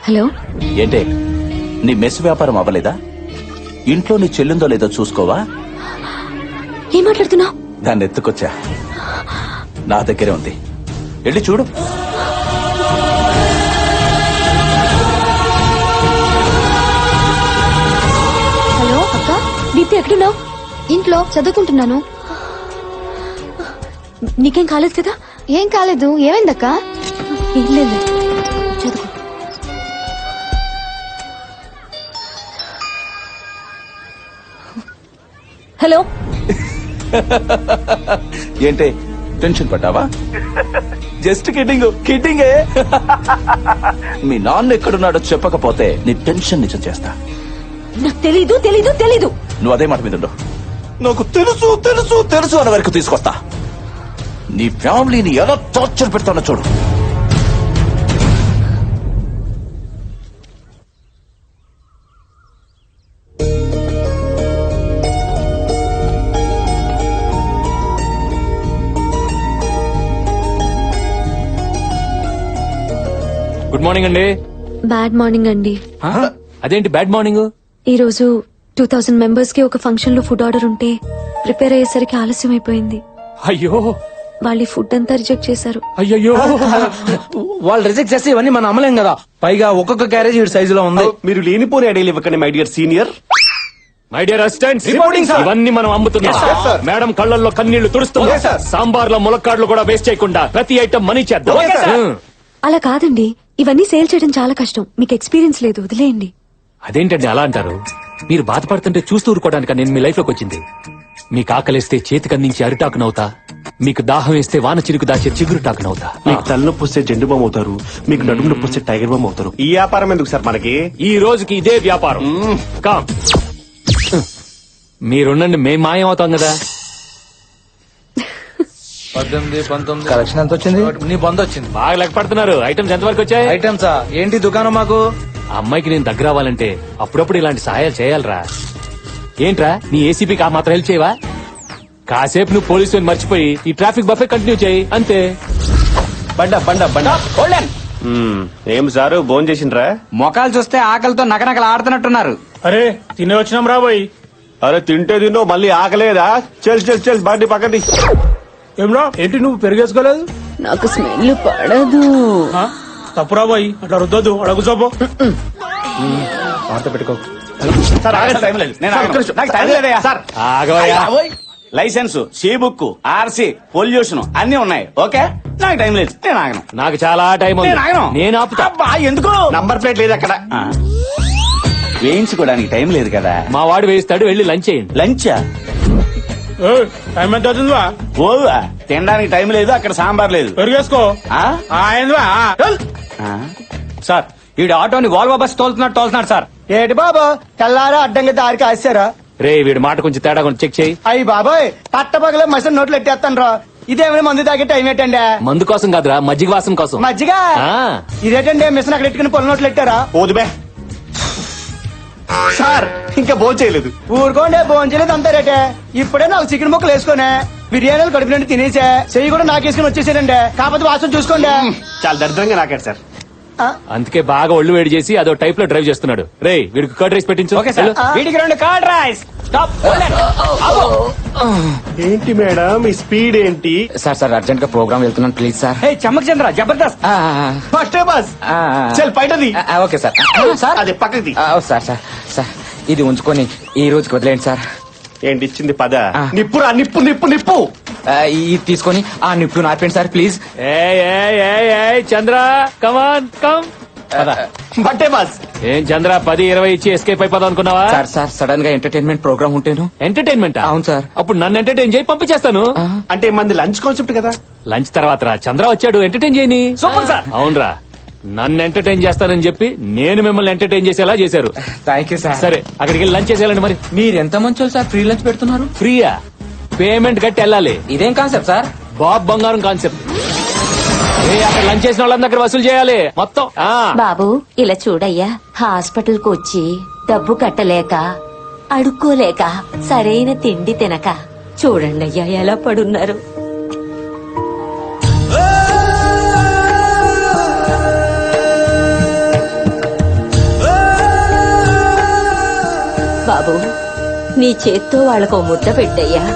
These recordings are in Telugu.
హలో. ఏంటే నీ మెస్ వ్యాపారం అవ్వలేదా? ఇంట్లో నీ చెల్లిందో లేదో చూసుకోవా? ఏం మాట్లాడుతున్నావు? దాన్ని ఎత్తుకొచ్చా, నా దగ్గరే ఉంది, వెళ్ళి చూడు. హలో అక్క, దీప్తి ఎక్కడున్నావు? ఇంట్లో చదువుకుంటున్నాను. నీకేం కాలేదు కదా? ఏం కాలేదు. ఏమైందక్క? ఏం లేదు, చదువుకో. హలో. ఏంటే టెన్షన్ పడ్డావా? Just kidding కిడ్డింగే. మీ నాన్న ఎక్కడున్నాడో చెప్పకపోతే నీ టెన్షన్ నిజం చేస్తా. నాకు తెలీదు తెలీదు తెలీదు. నువ్వు అదే మాట మీద ఉండు. నాకు తెలుసు తెలుసు తెలుసు అన్న వరకు తీసుకొస్తా. నీ ఫ్యామిలీని ఎలా టార్చర్ పెడతానో చూడు. గుడ్ మార్నింగ్ అండి. బ్యాడ్ మార్నింగ్ అండి. అదేంటి బ్యాడ్ మార్నింగ్? ఈ రోజు 2000 మెంబర్స్ కి ఒక ఫంక్షన్ లో ఫుడ్ ఆర్డర్ ఉంటే ప్రిపేర్ అయ్యేసరికి ఆలస్యం అయిపోయింది. అయ్యో వాళ్ళు ఈ ఫుడ్ అంతా రిజెక్ట్ చేశారు. అయ్యో. వాళ్ళు రిజెక్ట్ చేస్తే ఇవన్నీ మనం అమ్మలేం కదా. పైగా ఒక్కొక్క క్యారేజ్ ఈ సైజులో ఉంది. మీరు లేనిపోని ఐడియాలు ఇవ్వకండి my dear senior. My dear assistants, Reporting, sir. ఇవన్నీ మనం అమ్ముతున్నాం. Yes, sir. మేడం కళ్ళల్లో కన్నీళ్లు తుడుస్తున్నాం. Yes, sir. సాంబార్ లో ములక్కాడ్లు కూడా వేస్ట్ చేయకుండా ప్రతి ఐటమ్ మనీ చేద్దాం. Okay, sir. అలా కాదండి, ఇవన్నీ సేల్ చేయడం చాలా కష్టం. మీకు ఎక్స్పీరియన్స్ లేదు, వదిలేయండి. అదేంటండి అలా అంటారు? మీరు బాధపడుతుంటే చూస్తూ ఊరుకోవడానికి నేను మీ లైఫ్ లోకి వచ్చింది. మీకు ఆకలిస్తే చేతికందించి అరిటాకునవుతా, మీకు దాహం వేస్తే వాన చిరుకు దాచే చిగురుటాకునవుతా. మీకు తలనొప్పి వస్తే జెండు బామ్ అవుతారు, మీకు నడుము నొప్పి వస్తే టైగర్ బామ్ అవుతారు. ఈ వ్యాపారం ఎందుకు సార్ మనకి? ఈ రోజుకి ఇదే వ్యాపారం. కామ్, మీరుండండి, మేం మాయం అవుతాం కదా. 18, 19 కలెక్షన్ ఎంత వచ్చింది? నీ బంద్ వచ్చింది. బాగా లెక్క పడుతున్నారు. ఐటమ్స్ ఎంతవరకు వచ్చాయి? ఐటమ్సా ఏంటి దుకాణం మాకు? ఆ అమ్మాయికి నేను దగ్గర అవ్వాలంటే అప్పుడప్పుడు ఇలాంటి సహాయాలు చేయాలరా. ఏంట్రా నీ ఏసీపీకి ఆ మాత్రం హెల్ప్ చేయవా? కాసేపు నువ్వు పోలీసు మర్చిపోయి ఈ ట్రాఫిక్ బఫే కంటిన్యూ చేయి అంతే. బండ బండ బండ. ఏం సారు భోజనం చేసిండ్రా? మొఖాలు చూస్తే ఆకలితో నకనకలు ఆడుతున్నట్టున్నారు. అరే తినే వచ్చినాం రాబోయ్. అరే తింటే తిన్నో మళ్ళీ ఆకలేదా? చెల్ బండి పక్కది. ఏమ్రా ఏంటి నువ్వు పెరిగేసుకోలేదు? నాకు స్మెల్ పడదు. తప్పు రాబోయ్, అట్లా రుద్దొద్దు. అడుగు చూపు. పెట్టుకో. ఆగవయ్యా. Licence, C book, RC, pollution అన్ని ఉన్నాయి. ఓకే, నాకు టైం లేదు, నేను ఆగను. నాకు చాలా టైం ఉంది. నేను ఆగను. నేను ఆపుతా. అబ్బా, ఎందుకు? నంబర్ ప్లేట్ లేదు అక్కడ. వేయించుకోవడానికి టైం లేదు కదా. మా వాడు వేయిస్తాడు, వెళ్ళి లంచ్ చేయండి. లంచా? టైం ఎంత అవుతుందివా? ఓవా, తినడానికి టైం లేదు, అక్కడ సాంబార్ లేదు. పెరిగేసుకో. ఆ? ఆ? సార్ ఈడు ఆటోని వాల్వో బస్ తోలుతున్నాడు సార్. ఏటి బాబా తెల్లారా అడ్డంగా దారికి ఆశారా? రే వీడి మాట కొంచెం తేడా కొంచెం చెక్ చేయి. అయ్యి బాబాయ్ పట్టపగలే మసిన నోట్లు ఎట్టేస్తాను రా. ఇదేమైనా మందు తాగే టైం ఏంటండి? మందు కోసం కాదురా, మజ్జిగ వాసం కోసం. మజ్జిగ ఆ. ఇదేటండి మిషన్ అక్కడ ఎట్టుకుని పొల నోట్లు ఎట్టారా? పోదుబే సార్, ఇంకా భోజనం చేయలేదు. ఊరుకోండి భోజనం చేయలేదు అంతా రేటే. ఇప్పుడే నాకు చికెన్ ముక్కలు వేసుకునే బిర్యానీలు కడుపు నుండి తినేసా, చెయ్యి కూడా నాకేసుకుని వచ్చేసానండి. కాకపోతే వాసన చూసుకోండి. చాలా దరిద్రంగా నాకాడు సార్. అందుకే బాగా ఒళ్ళు వేడి చేసి అదో టైప్ లో డ్రైవ్ చేస్తున్నాడు. రే వీడికి కర్డ్ రైస్ పెట్టించు. Okay sir. వీడికి 2 కర్డ్ రైస్. స్టాప్. ఏంటి మేడం ఈ స్పీడ్ ఏంటి? సార్ అర్జెంట్ గా ప్రోగ్రామ్ వెళ్తున్నాను please sir. Hey Chammak Chandra Jabardasth. First bus చల్ బయటది. Okay sir. సార్ అదే పక్కది. సార్ ఇది ఉంచుకొని ఈ రోజుకి వదిలేండి సార్. ఏంటి ఇచ్చింది? పద. ఆ. నిప్పురా నిప్పు నిప్పు నిప్పు. ఇది తీసుకొని ఆ నిప్పు నార్పండి sir please. Chandra come on come. బట్టే బస్. ఏం చంద్ర 10-20 ఇచ్చి ఎస్కేప్ అయిపోదాం అనుకున్నావా? సార్ సడన్ గా ఎంటర్టైన్మెంట్ ప్రోగ్రామ్ ఉంటేను. ఎంటర్టైన్మెంట్? అవును సార్. అప్పుడు నన్ను ఎంటర్టైన్ చేయి, పంపించేస్తాను. అంటే మంది లంచ్ కాన్సెప్ట్ కదా. లంచ్ తర్వాత రా, చంద్ర వచ్చాడు, ఎంటర్టైన్ చేయని. Super sir. అవునరా, నన్ను ఎంటర్టైన్ చేస్తానని చెప్పి నేను మిమ్మల్ని ఎంటర్టైన్ చేసేలా చేశారు. Thank you sir. సరే అక్కడికి వెళ్ళి లంచ్ చేసేయాలండి. మరి మీరు ఎంత మంచి సార్ ఫ్రీ లంచ్ పెడుతున్నారు. ఫ్రీయా? పేమెంట్ కట్టి వెళ్ళాలి. ఇదేం కాన్సెప్ట్ సార్? బాబ్ బంగారం కాన్సెప్ట్. అక్కడ లంచ్ చేసిన వాళ్ళ దగ్గర వసూలు చేయాలి మొత్తం. బాబు ఇలా చూడయ్యా, హాస్పిటల్ కు వచ్చి డబ్బు కట్టలేక అడుక్కోలేక సరైన తిండి తినక చూడండి అయ్యా ఎలా పడున్నారు. నీ చేత్తో వాళ్ళకు ముద్ద పెట్టయ్యా.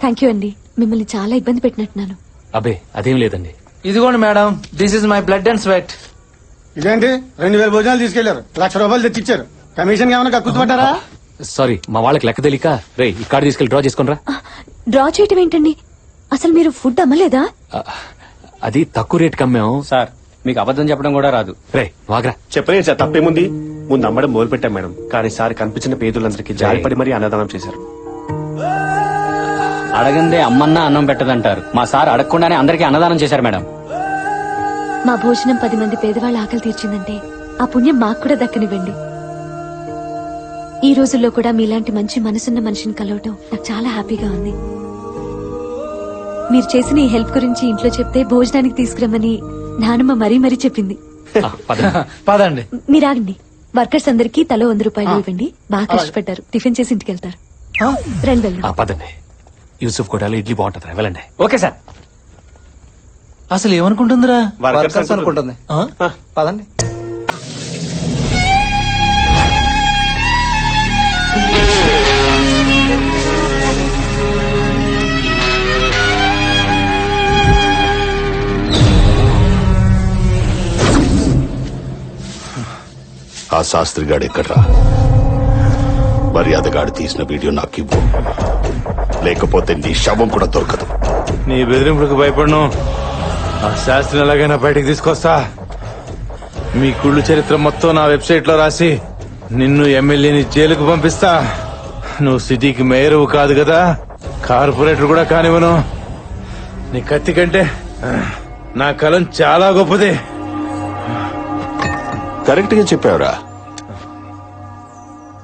థ్యాంక్ యూ అండి, మిమ్మల్ని చాలా ఇబ్బంది పెట్టినట్టున్నాను. అబే అదేం లేదండి. ఇదిగోండి madam, this is my blood and sweat. ఇదేంటి 2000 భోజనాలు తీసుకెళ్లారు, ₹1,00,000 తెచ్చిచ్చారు. కమిషన్ ఏమైనా కక్కుతుపడ్డారా? సారీ, మా వాళ్ళకి లెక్క తెలియక. రే ఈ కార్డు తీసుకెళ్లి డ్రా చేసుకోనరా. డ్రా చేయటం ఏంటండి? అసలు మీరు ఫుడ్ అమ్మలేదా? అది తక్కువ రేట్ కమ్మాం సార్ మీకు అబద్ధం చెప్పడం కూడా రాదు. రే వాగ్రా. చెప్పలేదు సార్, తప్పేముంది. ముందు అమ్మడం మొదలు పెట్టాం మేడం, కానీ సార్ కనిపించిన పేదలందరికీ జాలిపడి మరీ అన్నదానం చేశారు. అడగందే అమ్మన్నా అన్నం పెట్టదంటారు. మా సార్ అడగకుండానే అందరికీ అన్నదానం చేశారు మేడం. మా భోజనం 10 మంది పేదవాళ్ళ ఆకలి తీర్చిందంటే ఆ పుణ్యం మాకు కూడా దక్కనివ్వండి. ఈ రోజుల్లో కూడా మీలాంటి మంచి మనసున్న మనిషిని కలవటం నాకు చాలా హ్యాపీగా ఉంది. మీరు చేసిన ఈ హెల్ప్ గురించి ఇంట్లో చెప్తే భోజనానికి తీసుకురమ్మని నానమ్మ మరీ మరీ చెప్పింది. పదండి. మీరు ఆగండి. వర్కర్స్ అందరికీ తలో ₹100 ఇవ్వండి. బాగా కష్టపడ్డారు, టిఫిన్ చేసి ఇంటికి వెళ్తారు. రండి వెళ్దాం. పదండి. యూసుఫ్ కోటాలో ఇడ్లీ బాగుంటుంది, వెళ్ళండి. Okay sir. అసలు ఏమనుకుంటుందిరా? వర్కర్స్ అనుకుంటుంది. పదండి. ఆ శాస్త్రిగాడు ఎక్కడ్రా? మర్యాదగాడు తీసిన వీడియో నాకు ఇవ్వు, లేకపోతే నీ శవం కూడా దొరకదు. నీ బెదిరింపులకు భయపడను. ఆ శాస్త్రిని ఎలాగైనా బయటకు తీసుకొస్తా. మీ కుళ్ళు చరిత్ర మొత్తం నా వెబ్సైట్ లో రాసి నిన్ను ఎమ్మెల్యేని జైలుకు పంపిస్తా. నువ్వు సిటీకి మేయరు కాదు కదా, కార్పొరేటర్ కూడా కానివ్వను. నీ కత్తి కంటే నా కలం చాలా గొప్పది. కరెక్ట్ గా చెప్పావురా.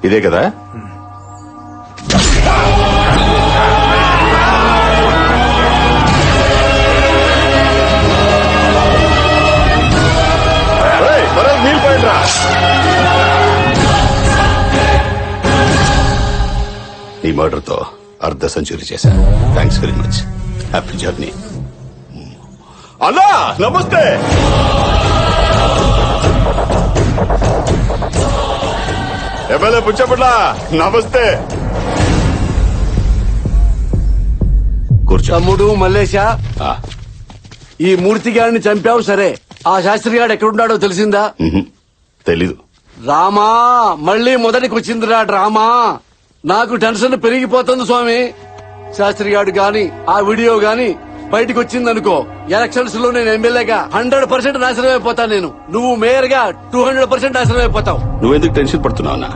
ఇదే కదా? నీళ్ళు పోయిండ్రా. నీ మర్డర్ తో అర్ధ సెంచరీ చేశాను. Thanks very much. Happy journey. అన్నా నమస్తే. ఎమ్మెల్యే పుచ్చపట్ల నమస్తే. కూర్చో. తమ్ముడు మల్లేశ, ఆ, ఈ మూర్తి గారిని చంపావు సరే, ఆ శాస్త్రి గారు ఎక్కడున్నాడో తెలిసిందా? తెలీదు. రామా, మళ్ళీ మొదటికి వచ్చిందిరా డ్రామా. నాకు టెన్షన్ పెరిగిపోతుంది స్వామి. శాస్త్రి గారు గాని ఆ వీడియో గాని బయటకు వచ్చిందనుకో, ఎలక్షన్స్ లో నేను ఎమ్మెల్యేగా 100% నాశనం అయిపోతాను. నేను, నువ్వు మేయర్ గా 200% నాశనం అయిపోతావు. నువ్వెందుకు టెన్షన్ పడుతున్నావు అన్నా?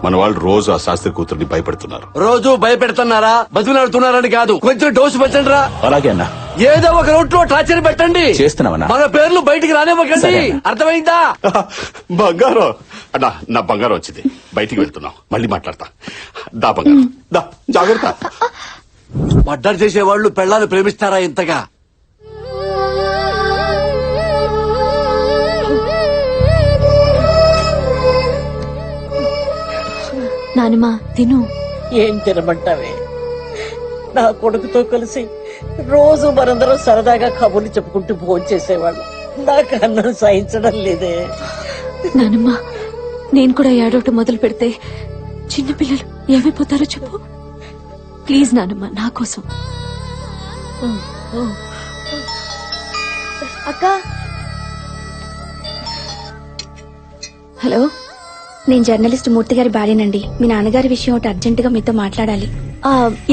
మన వాళ్ళు రోజు ఆ శాస్త్రి కూతుర్ని భయపెడుతున్నారు. రోజు భయపెడుతున్నారా? బతిలాడుతున్నారని కాదు, కొంచెం డోసు పెట్టండి రా. అలాగే అన్నా. ఏదో ఒక రూట్ లో టార్చర్ పెట్టండి. చేస్తున్నామన్నా. మన పేర్లు బయటికి రానివ్వకండి. అర్థమైందా? బంగారం అన్నా, నా బంగారం వచ్చింది. బయటికి వెళ్తున్నావు, మళ్ళీ మాట్లాడతా. దా బంగారం దా, జాగ్రత్త. మర్డర్ చేసేవాళ్లు పెళ్ళాన్ని ప్రేమిస్తారా ఇంతగా? నానమ్మ తిను. ఏం తినమంటావే? నా కొడుకుతో కలిసి రోజు మనందరం సరదాగా కబుర్లు చెప్పుకుంటూ భోజనం చేసేవాళ్ళం. నాకు అన్నం సహించడం లేదే. నానమ్మ, నేను కూడా ఏడవటం మొదలు పెడితే చిన్నపిల్లలు ఏమైపోతారో చెప్పు. ప్లీజ్ నానమ్మ, నా కోసం. అక్క, హలో, నేను జర్నలిస్ట్ మూర్తి గారి భార్యనండి. మీ నాన్నగారి విషయం ఒకటి అర్జెంట్ గా మీతో మాట్లాడాలి.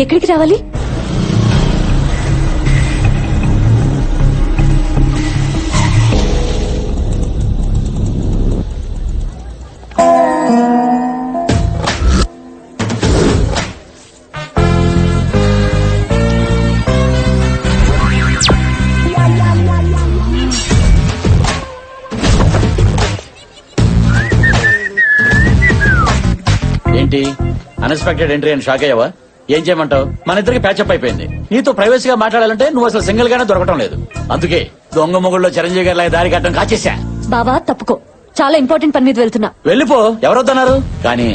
ఎక్కడికి రావాలి? ఏంటి అన్ఎక్స్పెక్టెడ్ ఎంట్రీ అని షాక్ అయ్యావా? ఏం చేయమంటావు? మన ఇద్దరికి ప్యాచప్ అయిపోయింది. నీతో ప్రైవసీగా మాట్లాడాలంటే నువ్వు అసలు సింగిల్ గానే దొరకటం లేదు. అందుకే దొంగ మొగుళ్ళలో చిరంజీవి గారి లాగా దారి కట్టడం కాచేశా. బావా తప్పుకో, చాలా ఇంపార్టెంట్ పని మీద వెళ్తున్నా. వెళ్ళిపో, ఎవరొద్దన్నారు? కానీ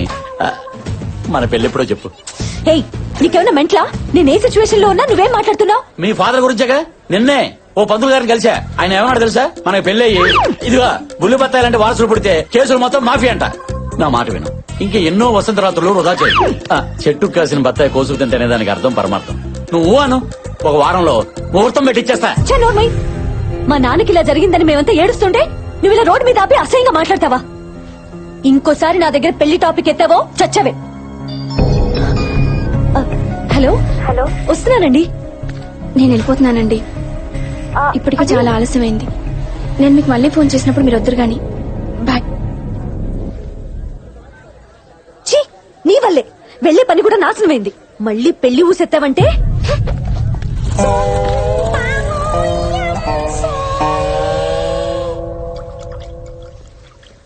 మన పెళ్ళెప్పుడో చెప్పు. హేయ్, నీకేమైనా మెంట్లా? నేను ఏ సిచ్యువేషన్ లో ఉన్నా నువ్వేం మాట్లాడుతున్నావు? మీ ఫాదర్ గురించేగా. నిన్నే ఓ పంతులు గారిని కలిసా. ఆయన ఏమన్నాడు తెలుసా? మనకి పెళ్ళయ్యి ఇదిగా బుల్లి బత్తాయిలంటే వారసులు పుడితే కేసులు మొత్తం మాఫీ అంట. నా మాట విను, ఇంకా ఎన్నో వసంతరాత్రులు వృధా చేయి. చెట్టుకు కాసిన బత్తాయి కోసుకు తింటేనే దానికి అర్థం పరమార్థం. నువ్వు అను, ఒక వారంలో ముహూర్తం పెట్టిచ్చేస్తా. ఛే, నోర్మై. మా నాన్నకి ఇలా జరిగిందని మేమంతా ఏడుస్తుంటే నువ్వు ఇలా రోడ్డు మీద ఆపి అసహ్యంగా మాట్లాడతావా? ఇంకోసారి నా దగ్గర పెళ్లి టాపిక్ ఎత్తావో చచ్చవే. హలో హలో, వస్తున్నానండి. నేను వెళ్ళిపోతున్నానండి. ఇప్పటికే చాలా ఆలస్యమైంది. నేను మీకు మళ్ళీ ఫోన్ చేసినప్పుడు మీరు వద్దరు గాని. బాయ్. ఛీ, నీ వల్లే వెళ్లే పని కూడా నాశనమైంది. మళ్ళీ పెళ్లి ఊసెత్తావంటే